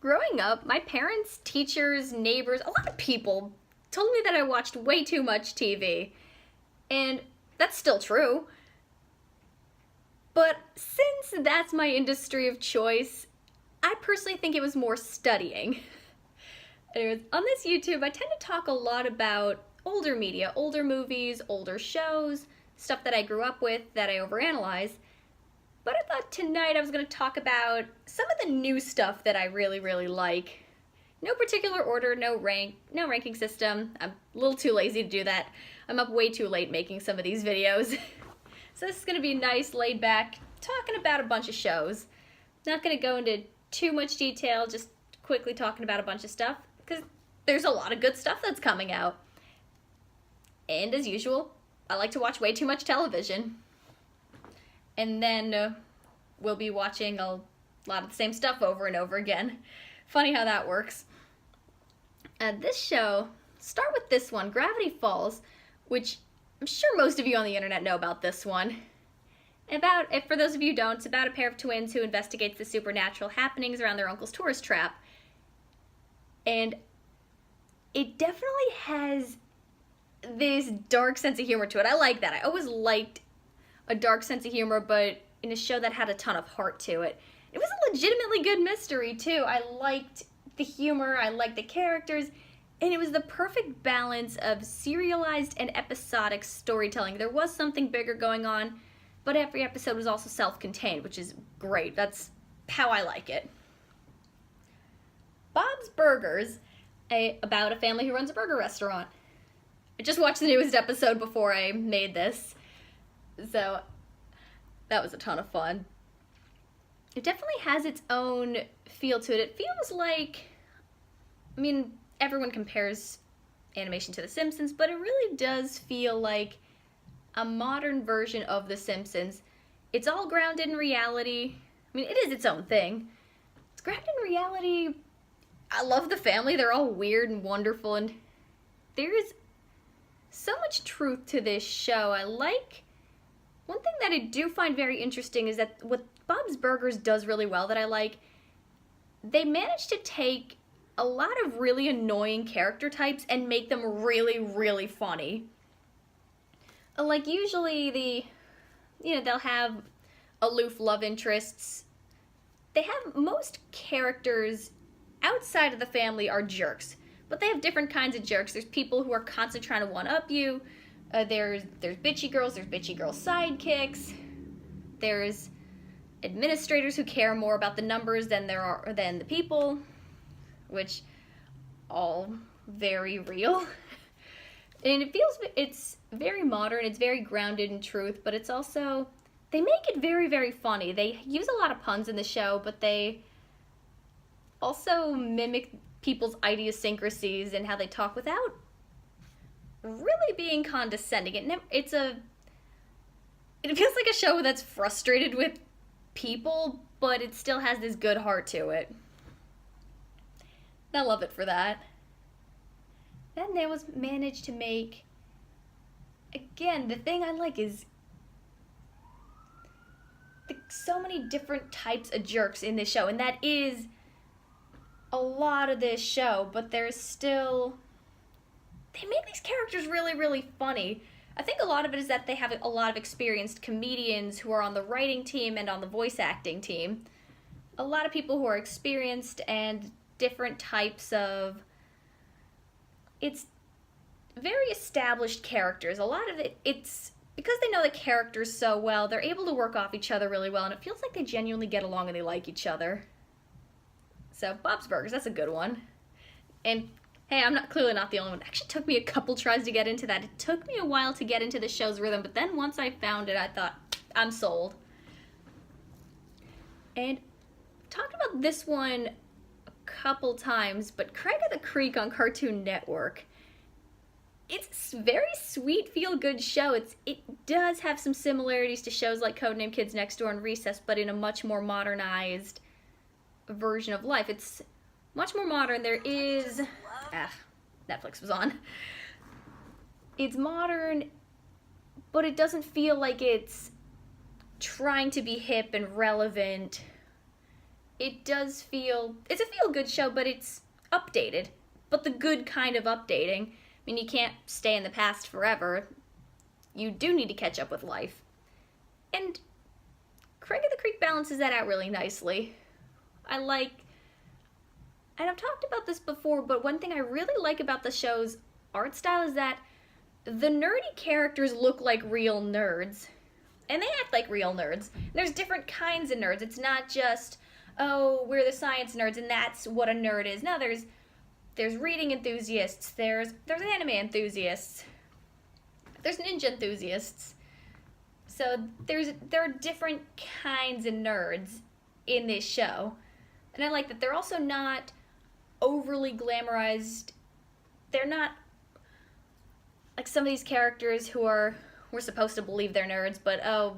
Growing up, my parents, teachers, neighbors, a lot of people told me that I watched way too much TV. And that's still true. But since that's my industry of choice, I personally think it was more studying. Anyways, on this YouTube, I tend to talk a lot about older media, older movies, older shows, stuff that I grew up with that I overanalyze. But I thought tonight I was going to talk about some of the new stuff that I really, really like. No particular order, no ranking system. I'm a little too lazy to do that. I'm up way too late making some of these videos. So this is going to be nice, laid back, talking about a bunch of shows. Not going to go into too much detail, just quickly talking about a bunch of stuff, because there's a lot of good stuff that's coming out. And as usual, I like to watch way too much television. And then we'll be watching a lot of the same stuff over and over again. Funny how that works. This show, start with this one, Gravity Falls, which I'm sure most of you on the internet know about this one. If for those of you who don't, it's about a pair of twins who investigates the supernatural happenings around their uncle's tourist trap. And it definitely has this dark sense of humor to it. I like that. I always liked a dark sense of humor, but in a show that had a ton of heart to it. It was a legitimately good mystery, too. I liked the humor, I liked the characters, and it was the perfect balance of serialized and episodic storytelling. There was something bigger going on, but every episode was also self-contained, which is great. That's how I like it. Bob's Burgers, about a family who runs a burger restaurant. I just watched the newest episode before I made this, so that was a ton of fun. It definitely has its own feel to it. It feels like, I mean, everyone compares animation to The Simpsons, but it really does feel like a modern version of The Simpsons. It's all grounded in reality. I mean, it is its own thing. It's grounded in reality. I love the family. They're all weird and wonderful, and there is so much truth to this show. One thing that I do find very interesting is that what Bob's Burgers does really well that I like, they managed to take a lot of really annoying character types and make them really, really funny. Like usually they'll have aloof love interests. They have most characters outside of the family are jerks, but they have different kinds of jerks. There's people who are constantly trying to one-up you. There's bitchy girls, there's bitchy girl sidekicks. There's administrators who care more about the numbers than the people, which all very real. And it's very modern, it's very grounded in truth, but it's also, they make it very, very funny. They use a lot of puns in the show, but they also mimic people's idiosyncrasies and how they talk without really being condescending. It feels like a show that's frustrated with people, but it still has this good heart to it. I love it for that. Then they managed to make, again, the thing I like is so many different types of jerks in this show, and that is a lot of this show, but there's still, they make these characters really, really funny. I think a lot of it is that they have a lot of experienced comedians who are on the writing team and on the voice acting team. A lot of people who are experienced and different types of, it's very established characters. A lot of it's because they know the characters so well, they're able to work off each other really well, and it feels like they genuinely get along and they like each other. So Bob's Burgers, that's a good one. And hey, I'm clearly not the only one. It actually took me a couple tries to get into that. It took me a while to get into the show's rhythm, but then once I found it, I thought, I'm sold. And I've talked about this one a couple times, but Craig of the Creek on Cartoon Network. It's a very sweet, feel-good show. It does have some similarities to shows like Codename Kids Next Door and Recess, but in a much more modernized version of life. It's much more modern. There is... Netflix was on. It's modern, but it doesn't feel like it's trying to be hip and relevant. it does feel, it's a feel-good show, but it's updated. But the good kind of updating. I mean, you can't stay in the past forever. You do need to catch up with life. And Craig of the Creek balances that out really nicely. And I've talked about this before, but one thing I really like about the show's art style is that the nerdy characters look like real nerds. And they act like real nerds. There's different kinds of nerds. It's not just, oh, we're the science nerds and that's what a nerd is. No, there's reading enthusiasts, there's anime enthusiasts, there's ninja enthusiasts. So there are different kinds of nerds in this show. And I like that they're also not overly glamorized. They're not like some of these characters who we're supposed to believe they're nerds, but oh,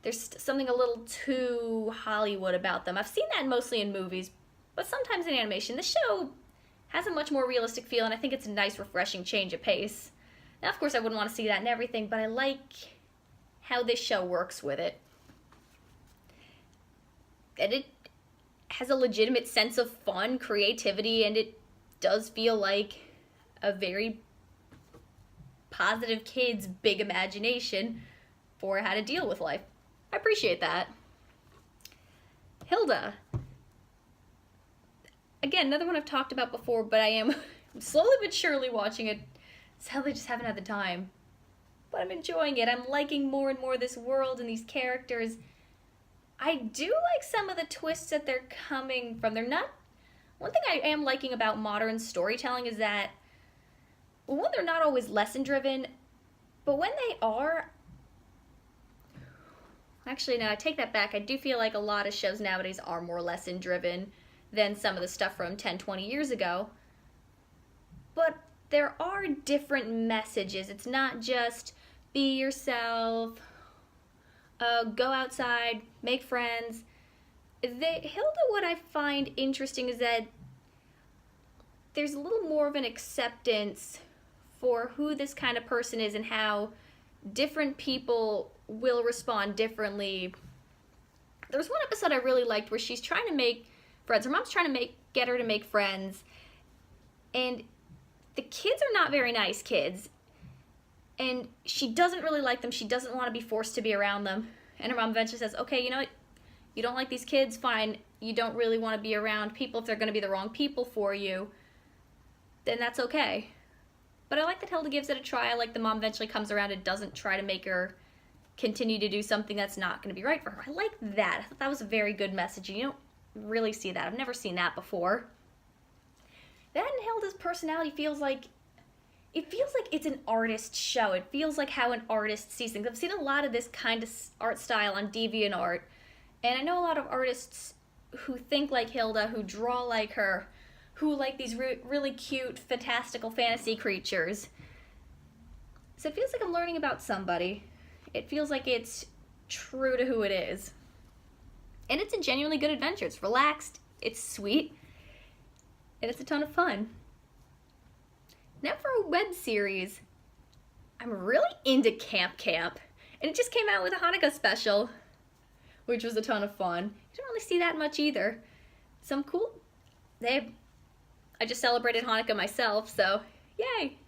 there's something a little too Hollywood about them. I've seen that mostly in movies, but sometimes in animation. The show has a much more realistic feel, and I think it's a nice, refreshing change of pace. Now, of course, I wouldn't want to see that in everything, but I like how this show works with it. And it has a legitimate sense of fun, creativity, and it does feel like a very positive kid's big imagination for how to deal with life. I appreciate that. Hilda. Again, another one I've talked about before, but I am slowly but surely watching it. Sadly, just haven't had the time. But I'm enjoying it. I'm liking more and more this world and these characters. I do like some of the twists that they're coming from. They're not... One thing I am liking about modern storytelling is that, one, they're not always lesson-driven, but when they are... Actually, no, I take that back. I do feel like a lot of shows nowadays are more lesson-driven than some of the stuff from 10, 20 years ago. But there are different messages. It's not just be yourself, go outside, make friends. Hilda, what I find interesting is that there's a little more of an acceptance for who this kind of person is and how different people will respond differently. There was one episode I really liked where she's trying to make friends. Her mom's trying to get her to make friends, and the kids are not very nice kids, and she doesn't really like them. She doesn't want to be forced to be around them, and her mom eventually says, okay, you know what, you don't like these kids, fine. You don't really want to be around people if they're going to be the wrong people for you, then that's okay. But I like that Hilda gives it a try. I like the mom eventually comes around and doesn't try to make her continue to do something that's not going to be right for her. I like that. I thought that was a very good message. You don't really see that. I've never seen that before. That and Hilda's personality feels like it's an artist show. It feels like how an artist sees things. I've seen a lot of this kind of art style on DeviantArt, and I know a lot of artists who think like Hilda, who draw like her, who like these really cute, fantastical fantasy creatures. So it feels like I'm learning about somebody. It feels like it's true to who it is. And it's a genuinely good adventure. It's relaxed, it's sweet, and it's a ton of fun. Now for a web series, I'm really into Camp Camp. And it just came out with a Hanukkah special, which was a ton of fun. You don't really see that much either. Some cool... I just celebrated Hanukkah myself, so yay!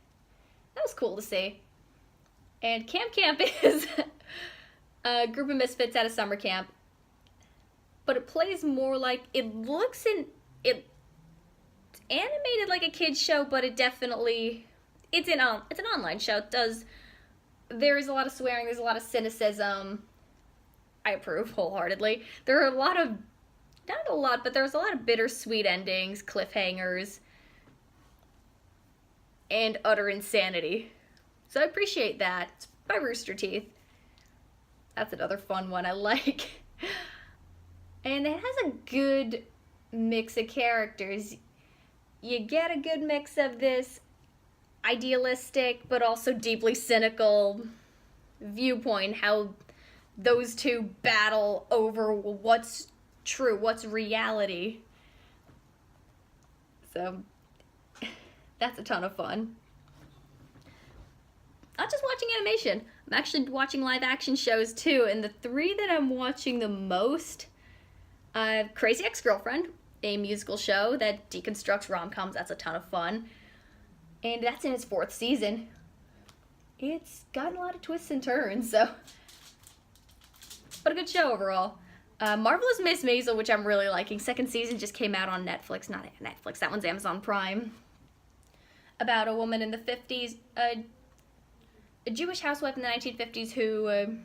That was cool to see. And Camp Camp is a group of misfits at a summer camp. But it plays more like... It's animated like a kid's show, but it definitely... It's an online show. There is a lot of swearing, there's a lot of cynicism. I approve wholeheartedly. There are a lot of... Not a lot, but there's a lot of bittersweet endings, cliffhangers, and utter insanity. So I appreciate that. It's by Rooster Teeth. That's another fun one I like. And it has a good mix of characters. You get a good mix of this idealistic but also deeply cynical viewpoint, how those two battle over what's true, what's reality. So that's a ton of fun. Not just watching animation, I'm actually watching live action shows too, and the three that I'm watching the most Crazy Ex-Girlfriend, a musical show that deconstructs rom-coms. That's a ton of fun. And that's in its 4th season. It's gotten a lot of twists and turns, so... But a good show overall. Marvelous Miss Maisel, which I'm really liking. 2nd season just came out on Netflix. Not Netflix, that one's Amazon Prime. About a woman in the 50s, a Jewish housewife in the 1950s who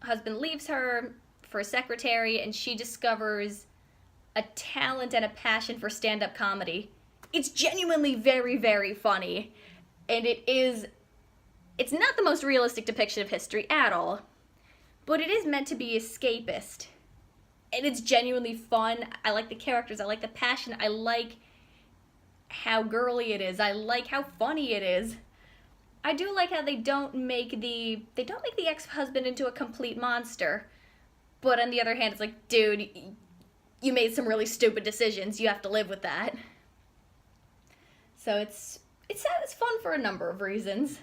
husband leaves her for a secretary, and she discovers a talent and a passion for stand-up comedy. It's genuinely very, very funny, and it's not the most realistic depiction of history at all, but it is meant to be escapist, and it's genuinely fun. I like the characters, I like the passion, I like how girly it is, I like how funny it is. I do like how they don't make the ex-husband into a complete monster, but on the other hand, it's like, dude, you made some really stupid decisions, you have to live with that. So it's fun for a number of reasons.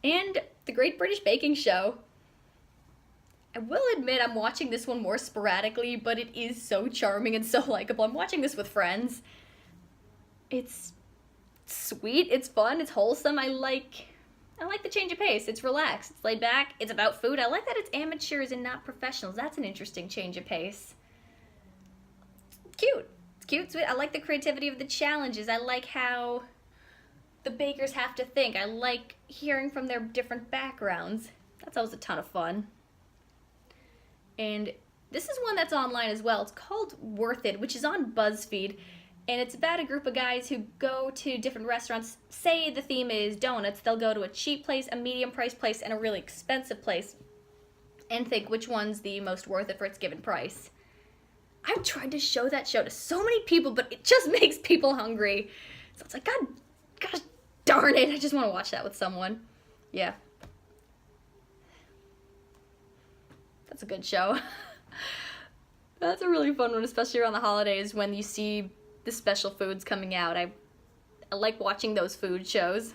And The Great British Baking Show. I will admit I'm watching this one more sporadically, but it is so charming and so likable. I'm watching this with friends. It's sweet, it's fun, it's wholesome. I like the change of pace. It's relaxed, it's laid back, it's about food. I like that it's amateurs and not professionals. That's an interesting change of pace. It's cute. It's cute, sweet. I like the creativity of the challenges. I like how the bakers have to think. I like hearing from their different backgrounds. That's always a ton of fun. And this is one that's online as well. It's called Worth It, which is on BuzzFeed. And it's about a group of guys who go to different restaurants. Say the theme is donuts. They'll go to a cheap place, a medium-priced place, and a really expensive place, and think which one's the most worth it for its given price. I've tried to show that show to so many people, but it just makes people hungry. So it's like, gosh darn it, I just want to watch that with someone. Yeah. That's a good show. That's a really fun one, especially around the holidays when you see the special foods coming out. I like watching those food shows.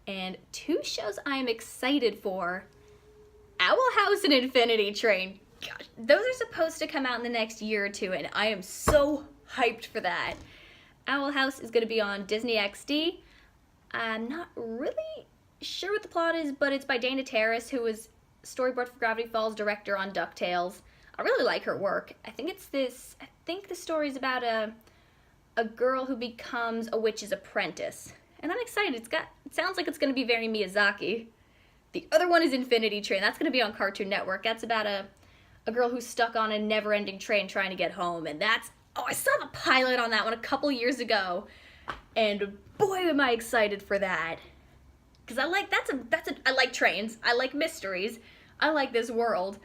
And 2 shows I'm excited for. Owl House and Infinity Train. Gosh, those are supposed to come out in the next year or 2, and I am so hyped for that. Owl House is going to be on Disney XD. I'm not really sure what the plot is, but it's by Dana Terrace, who was storyboard for Gravity Falls, director on DuckTales. I really like her work. I think the story's about a girl who becomes a witch's apprentice. And I'm excited. It sounds like it's going to be very Miyazaki. The other one is Infinity Train. That's going to be on Cartoon Network. That's about a girl who's stuck on a never-ending train trying to get home. And I saw the pilot on that one a couple years ago. And boy, am I excited for that. Because I like trains. I like mysteries. I like this world.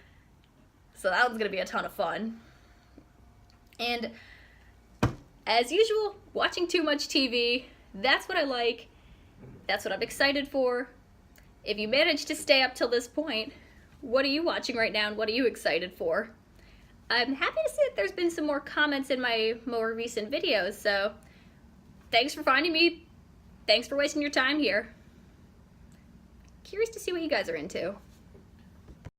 So that one's going to be a ton of fun. And as usual, watching too much TV, that's what I like. That's what I'm excited for. If you managed to stay up till this point, what are you watching right now and what are you excited for? I'm happy to see that there's been some more comments in my more recent videos, so thanks for finding me. Thanks for wasting your time here. Curious to see what you guys are into.